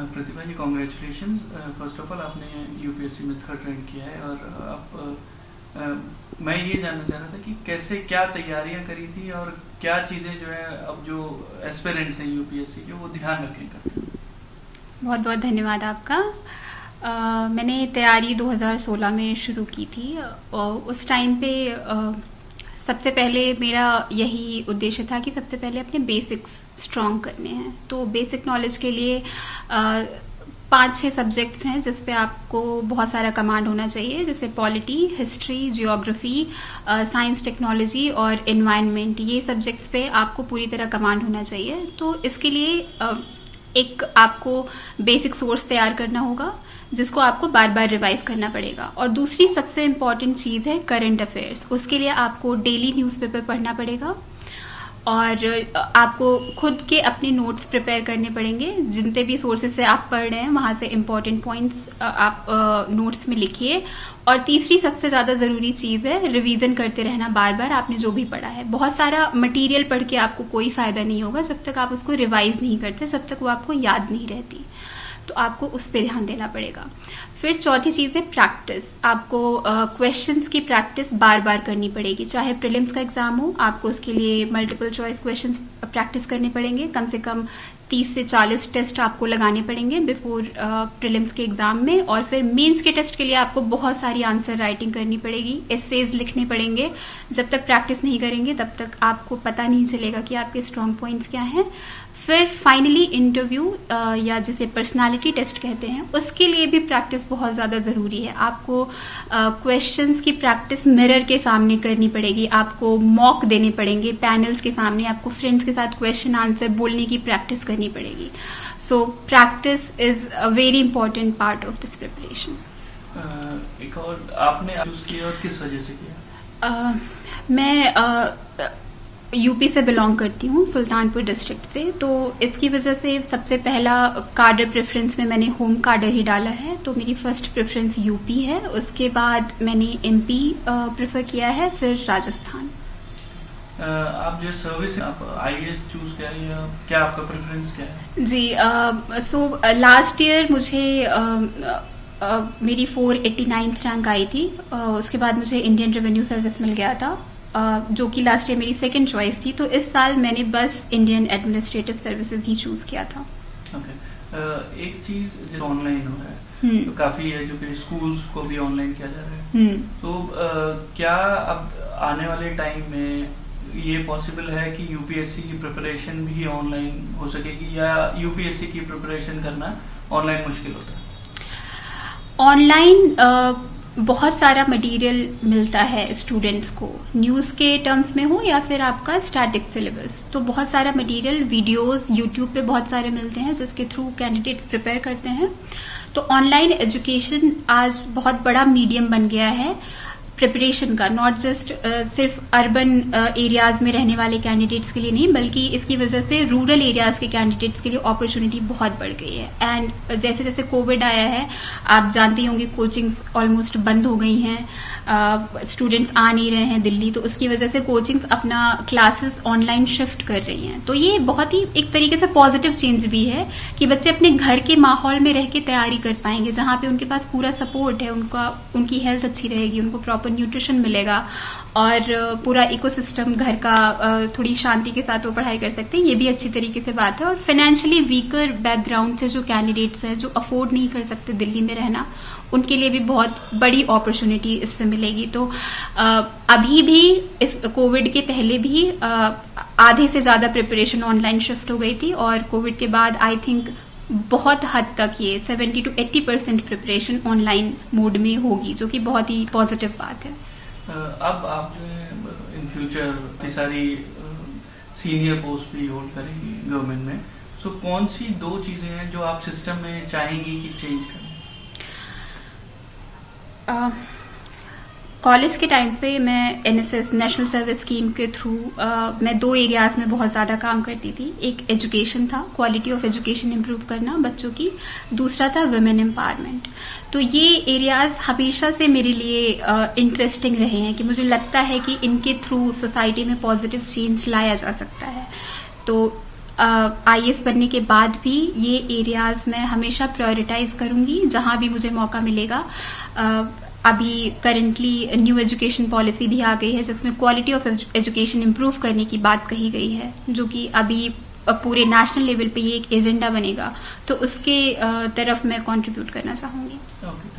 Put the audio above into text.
Pratibha ji, congratulations. First of all आपने UPSC में 3rd rank किया है, और आप मैं ये जानना चाह रहा था कि कैसे क्या तैयारियां करी थी और क्या चीज़ें जो है अब जो एस्पिरेंट्स हैं यूपीएससी के वो ध्यान रखें। बहुत बहुत धन्यवाद आपका। मैंने तैयारी 2016 में शुरू की थी, और उस टाइम पे सबसे पहले मेरा यही उद्देश्य था कि सबसे पहले अपने बेसिक्स स्ट्रॉन्ग करने हैं। तो बेसिक नॉलेज के लिए 5-6 सब्जेक्ट्स हैं जिस पे आपको बहुत सारा कमांड होना चाहिए, जैसे polity, history, geography, science, technology और एनवायरनमेंट। ये सब्जेक्ट्स पे आपको पूरी तरह कमांड होना चाहिए। तो इसके लिए एक आपको बेसिक सोर्स तैयार करना होगा जिसको आपको बार बार रिवाइज करना पड़ेगा। और दूसरी सबसे इम्पॉर्टेंट चीज़ है करंट अफेयर्स। उसके लिए आपको डेली न्यूज़पेपर पढ़ना पड़ेगा और आपको खुद के अपने नोट्स प्रिपेयर करने पड़ेंगे। जितने भी सोर्सेज से आप पढ़ रहे हैं वहाँ से इम्पॉर्टेंट पॉइंट्स आप नोट्स में लिखिए। और तीसरी सबसे ज़्यादा ज़रूरी चीज़ है रिवीजन करते रहना बार बार आपने जो भी पढ़ा है। बहुत सारा मटेरियल पढ़ के आपको कोई फ़ायदा नहीं होगा जब तक आप उसको रिवाइज नहीं करते, जब तक वो आपको याद नहीं रहती। तो आपको उस पर ध्यान देना पड़ेगा। फिर चौथी चीज़ है प्रैक्टिस। आपको क्वेश्चंस की प्रैक्टिस बार बार करनी पड़ेगी। चाहे प्रीलिम्स का एग्जाम हो, आपको उसके लिए मल्टीपल चॉइस क्वेश्चंस प्रैक्टिस करने पड़ेंगे। कम से कम 30 से 40 टेस्ट आपको लगाने पड़ेंगे बिफोर प्रीलिम्स के एग्जाम में। और फिर मेंस के टेस्ट के लिए आपको बहुत सारी आंसर राइटिंग करनी पड़ेगी, एसेज लिखने पड़ेंगे। जब तक प्रैक्टिस नहीं करेंगे तब तक आपको पता नहीं चलेगा कि आपके स्ट्रॉन्ग पॉइंट्स क्या हैं। फिर फाइनली इंटरव्यू या जिसे पर्सनालिटी टेस्ट कहते हैं, उसके लिए भी प्रैक्टिस बहुत ज़्यादा ज़रूरी है। आपको क्वेश्चंस की प्रैक्टिस मिरर के सामने करनी पड़ेगी, आपको मॉक देने पड़ेंगे पैनल्स के सामने, आपको फ्रेंड्स के साथ क्वेश्चन आंसर बोलने की प्रैक्टिस करनी पड़ेगी। So practice is a very important part of this preparation. एक और आपने चूज किया और किस वजह से किया? मैं यूपी से बिलोंग करती हूँ, सुल्तानपुर डिस्ट्रिक्ट से। तो इसकी वजह से सबसे पहला कार्डर प्रेफरेंस में मैंने होम कार्डर ही डाला है। तो मेरी फर्स्ट प्रेफरेंस यूपी है, उसके बाद मैंने एमपी प्रेफर किया है, फिर राजस्थान। आप जो सर्विस आप आईएएस चूज किया या क्या आपका प्रेफरेंस क्या है? जी, सो लास्ट ईयर मुझे मेरी 489th रैंक आई थी। उसके बाद मुझे इंडियन रेवेन्यू सर्विस मिल गया था, जो कि लास्ट ईयर मेरी सेकंड चॉइस थी। तो इस साल मैंने बस इंडियन एडमिनिस्ट्रेटिव सर्विसेज ही चूज किया था। एक चीज जो ऑनलाइन हो रहा है तो काफी है, जो कि स्कूल्स को भी ऑनलाइन किया जा रहा है। तो क्या अब आने वाले टाइम में ये पॉसिबल है कि यूपीएससी की प्रिपरेशन भी ऑनलाइन हो सकेगी, या यूपीएससी की प्रिपरेशन करना ऑनलाइन मुश्किल होता है? ऑनलाइन बहुत सारा मटेरियल मिलता है स्टूडेंट्स को, न्यूज़ के टर्म्स में हो या फिर आपका स्टैटिक सिलेबस। तो बहुत सारा मटेरियल, वीडियोस यूट्यूब पे बहुत सारे मिलते हैं जिसके थ्रू कैंडिडेट्स प्रिपेयर करते हैं। तो ऑनलाइन एजुकेशन आज बहुत बड़ा मीडियम बन गया है प्रिपरेशन का, नॉट जस्ट सिर्फ अर्बन एरियाज में रहने वाले कैंडिडेट्स के लिए नहीं, बल्कि इसकी वजह से रूरल एरियाज के कैंडिडेट्स के लिए अपॉर्चुनिटी बहुत बढ़ गई है। एंड जैसे जैसे कोविड आया है, आप जानते होंगे कोचिंग्स ऑलमोस्ट बंद हो गई हैं, स्टूडेंट्स आ नहीं रहे हैं दिल्ली, तो उसकी वजह से कोचिंग्स अपना क्लासेस ऑनलाइन शिफ्ट कर रही हैं। तो ये बहुत ही एक तरीके से पॉजिटिव चेंज भी है कि बच्चे अपने घर के माहौल में रह के तैयारी कर पाएंगे, जहाँ पे उनके पास पूरा सपोर्ट है, उनकी हेल्थ अच्छी रहेगी, उनको प्रॉपर न्यूट्रिशन मिलेगा और पूरा इकोसिस्टम घर का थोड़ी शांति के साथ वो पढ़ाई कर सकते हैं। ये भी अच्छी तरीके से बात है। और फाइनेंशियली वीकर बैकग्राउंड से जो कैंडिडेट्स हैं, जो अफोर्ड नहीं कर सकते दिल्ली में रहना, उनके लिए भी बहुत बड़ी अपॉर्चुनिटी इससे मिलेगी। तो अभी भी इस कोविड के पहले भी आधे से ज्यादा प्रिपरेशन ऑनलाइन शिफ्ट हो गई थी, और कोविड के बाद आई थिंक बहुत हद तक ये 70 to 80% प्रिपरेशन ऑनलाइन मोड में होगी, जो कि बहुत ही पॉजिटिव बात है। अब आप इन फ्यूचर सारी सीनियर पोस्ट भी होल्ड करेंगी गवर्नमेंट में, सो कौन सी 2 चीजें हैं जो आप सिस्टम में चाहेंगी कि चेंज करें? कॉलेज के टाइम से मैं एनएसएस नेशनल सर्विस स्कीम के थ्रू मैं 2 एरियाज में बहुत ज़्यादा काम करती थी। एक एजुकेशन था, क्वालिटी ऑफ एजुकेशन इम्प्रूव करना बच्चों की, दूसरा था वुमेन एम्पावरमेंट। तो ये एरियाज हमेशा से मेरे लिए इंटरेस्टिंग रहे हैं कि मुझे लगता है कि इनके थ्रू सोसाइटी में पॉजिटिव चेंज लाया जा सकता है। तो IAS बनने के बाद भी ये एरियाज मैं हमेशा प्रायोरिटाइज करूंगी जहां भी मुझे मौका मिलेगा। अभी करंटली न्यू एजुकेशन पॉलिसी भी आ गई है जिसमें क्वालिटी ऑफ एजुकेशन इम्प्रूव करने की बात कही गई है, जो कि अभी पूरे नेशनल लेवल पे ये एक एजेंडा बनेगा, तो उसके तरफ मैं कंट्रीब्यूट करना चाहूंगी। ओके।